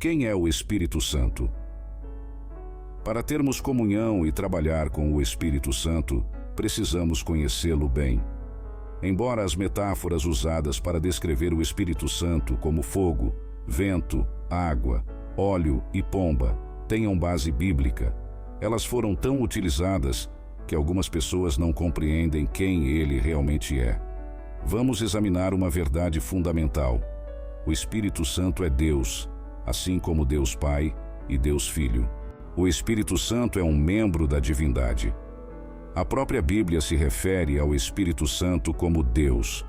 Quem é o Espírito Santo? Para termos comunhão e trabalhar com o Espírito Santo, precisamos conhecê-lo bem. Embora as metáforas usadas para descrever o Espírito Santo como fogo, vento, água, óleo e pomba tenham base bíblica, elas foram tão utilizadas que algumas pessoas não compreendem quem ele realmente é. Vamos examinar uma verdade fundamental. O Espírito Santo é Deus, assim como Deus Pai e Deus Filho. O Espírito Santo é um membro da divindade. A própria Bíblia se refere ao Espírito Santo como Deus.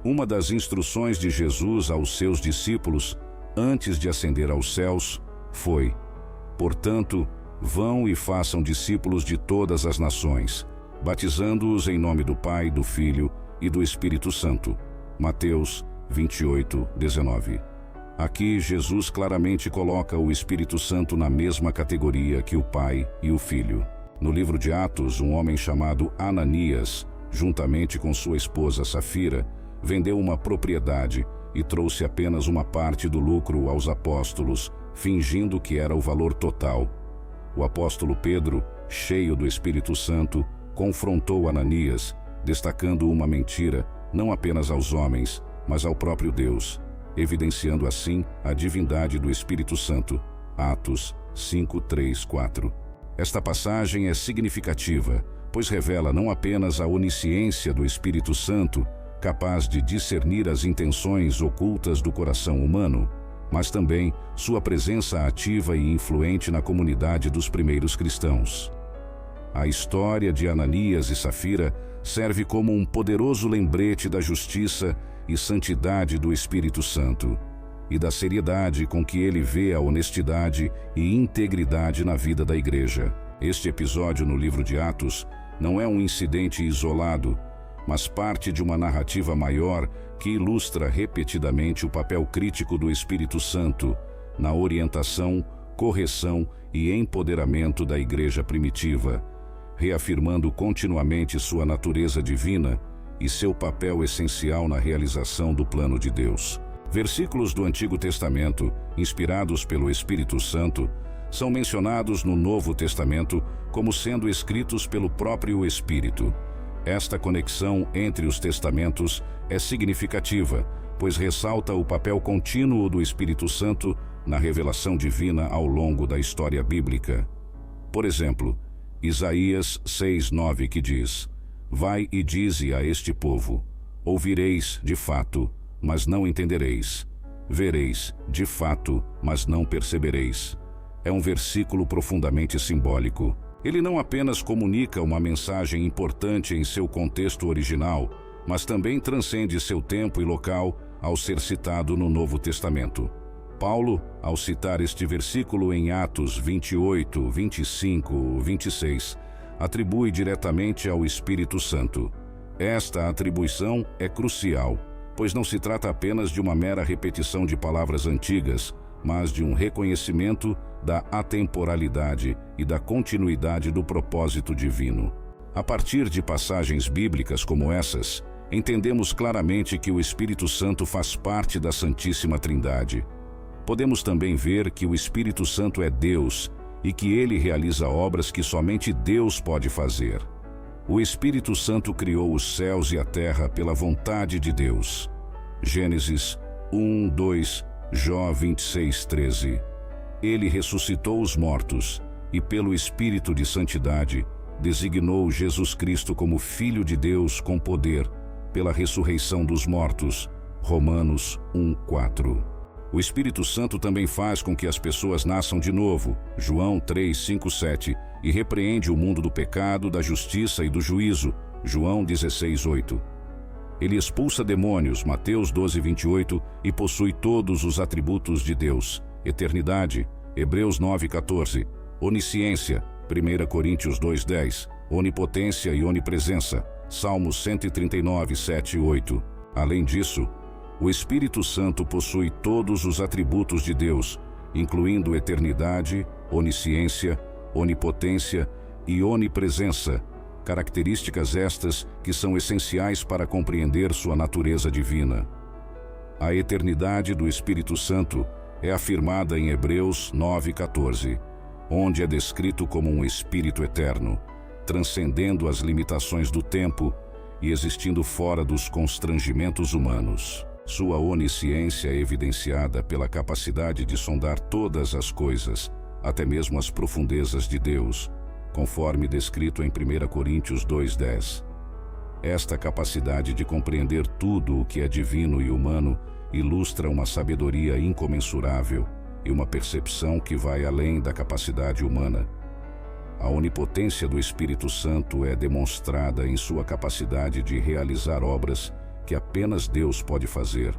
Uma das instruções de Jesus aos seus discípulos, antes de ascender aos céus, foi: portanto, vão e façam discípulos de todas as nações, batizando-os em nome do Pai, do Filho e do Espírito Santo. Mateus 28:19. Aqui, Jesus claramente coloca o Espírito Santo na mesma categoria que o Pai e o Filho. No livro de Atos, um homem chamado Ananias, juntamente com sua esposa Safira, vendeu uma propriedade e trouxe apenas uma parte do lucro aos apóstolos, fingindo que era o valor total. O apóstolo Pedro, cheio do Espírito Santo, confrontou Ananias, destacando uma mentira não apenas aos homens, mas ao próprio Deus, evidenciando assim a divindade do Espírito Santo. Atos 5:3-4. Esta passagem é significativa, pois revela não apenas a onisciência do Espírito Santo, capaz de discernir as intenções ocultas do coração humano, mas também sua presença ativa e influente na comunidade dos primeiros cristãos. A história de Ananias e Safira serve como um poderoso lembrete da justiça e santidade do Espírito Santo, e da seriedade com que ele vê a honestidade e integridade na vida da igreja. Este episódio no livro de Atos não é um incidente isolado, mas parte de uma narrativa maior que ilustra repetidamente o papel crítico do Espírito Santo na orientação, correção e empoderamento da igreja primitiva, reafirmando continuamente sua natureza divina e seu papel essencial na realização do plano de Deus. Versículos do Antigo Testamento, inspirados pelo Espírito Santo, são mencionados no Novo Testamento como sendo escritos pelo próprio Espírito. Esta conexão entre os testamentos é significativa, pois ressalta o papel contínuo do Espírito Santo na revelação divina ao longo da história bíblica. Por exemplo, Isaías 6:9, que diz: vai e dize a este povo: ouvireis de fato, mas não entendereis. Vereis de fato, mas não percebereis. É um versículo profundamente simbólico. Ele não apenas comunica uma mensagem importante em seu contexto original, mas também transcende seu tempo e local ao ser citado no Novo Testamento. Paulo, ao citar este versículo em Atos 28, 25, 26, atribui diretamente ao Espírito Santo. Esta atribuição é crucial, pois não se trata apenas de uma mera repetição de palavras antigas, mas de um reconhecimento da atemporalidade e da continuidade do propósito divino. A partir de passagens bíblicas como essas, entendemos claramente que o Espírito Santo faz parte da Santíssima Trindade. Podemos também ver que o Espírito Santo é Deus e que ele realiza obras que somente Deus pode fazer. O Espírito Santo criou os céus e a terra pela vontade de Deus. Gênesis 1, 2, Jó 26, 13. Ele ressuscitou os mortos e, pelo Espírito de Santidade, designou Jesus Cristo como Filho de Deus com poder, pela ressurreição dos mortos. Romanos 1, 4. O Espírito Santo também faz com que as pessoas nasçam de novo, João 3, 5, 7, e repreende o mundo do pecado, da justiça e do juízo, João 16, 8. Ele expulsa demônios, Mateus 12, 28, e possui todos os atributos de Deus: eternidade, Hebreus 9, 14, onisciência, 1 Coríntios 2, 10, onipotência e onipresença, Salmos 139, 7 e 8. Além disso, o Espírito Santo possui todos os atributos de Deus, incluindo eternidade, onisciência, onipotência e onipresença, características estas que são essenciais para compreender sua natureza divina. A eternidade do Espírito Santo é afirmada em Hebreus 9,14, onde é descrito como um espírito eterno, transcendendo as limitações do tempo e existindo fora dos constrangimentos humanos. Sua onisciência é evidenciada pela capacidade de sondar todas as coisas, até mesmo as profundezas de Deus, conforme descrito em 1 Coríntios 2,10. Esta capacidade de compreender tudo o que é divino e humano ilustra uma sabedoria incomensurável e uma percepção que vai além da capacidade humana. A onipotência do Espírito Santo é demonstrada em sua capacidade de realizar obras que apenas Deus pode fazer,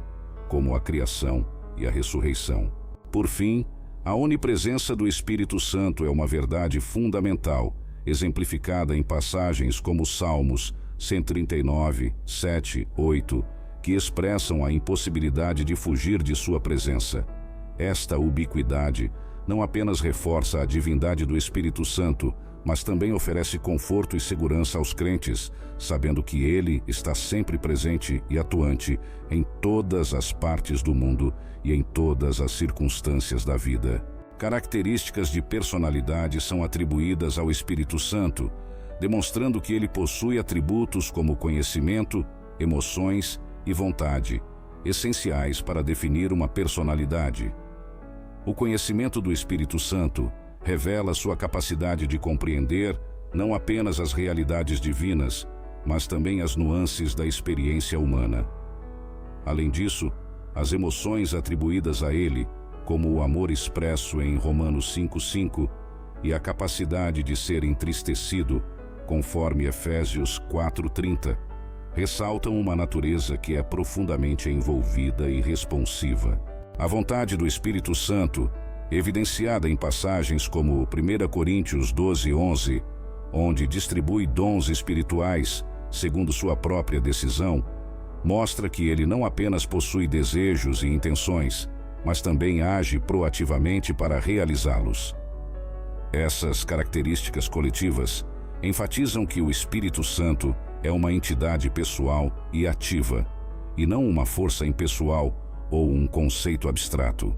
como a criação e a ressurreição. Por fim, a onipresença do Espírito Santo é uma verdade fundamental, exemplificada em passagens como Salmos 139, 7, 8, que expressam a impossibilidade de fugir de sua presença. Esta ubiquidade não apenas reforça a divindade do Espírito Santo, mas também oferece conforto e segurança aos crentes, sabendo que ele está sempre presente e atuante em todas as partes do mundo e em todas as circunstâncias da vida. Características de personalidade são atribuídas ao Espírito Santo, demonstrando que ele possui atributos como conhecimento, emoções e vontade, essenciais para definir uma personalidade. O conhecimento do Espírito Santo revela sua capacidade de compreender não apenas as realidades divinas, mas também as nuances da experiência humana. Além disso, as emoções atribuídas a ele, como o amor expresso em Romanos 5,5 e a capacidade de ser entristecido, conforme Efésios 4,30, ressaltam uma natureza que é profundamente envolvida e responsiva. A vontade do Espírito Santo, evidenciada em passagens como 1 Coríntios 12:11, onde distribui dons espirituais segundo sua própria decisão, mostra que ele não apenas possui desejos e intenções, mas também age proativamente para realizá-los. Essas características coletivas enfatizam que o Espírito Santo é uma entidade pessoal e ativa, e não uma força impessoal ou um conceito abstrato.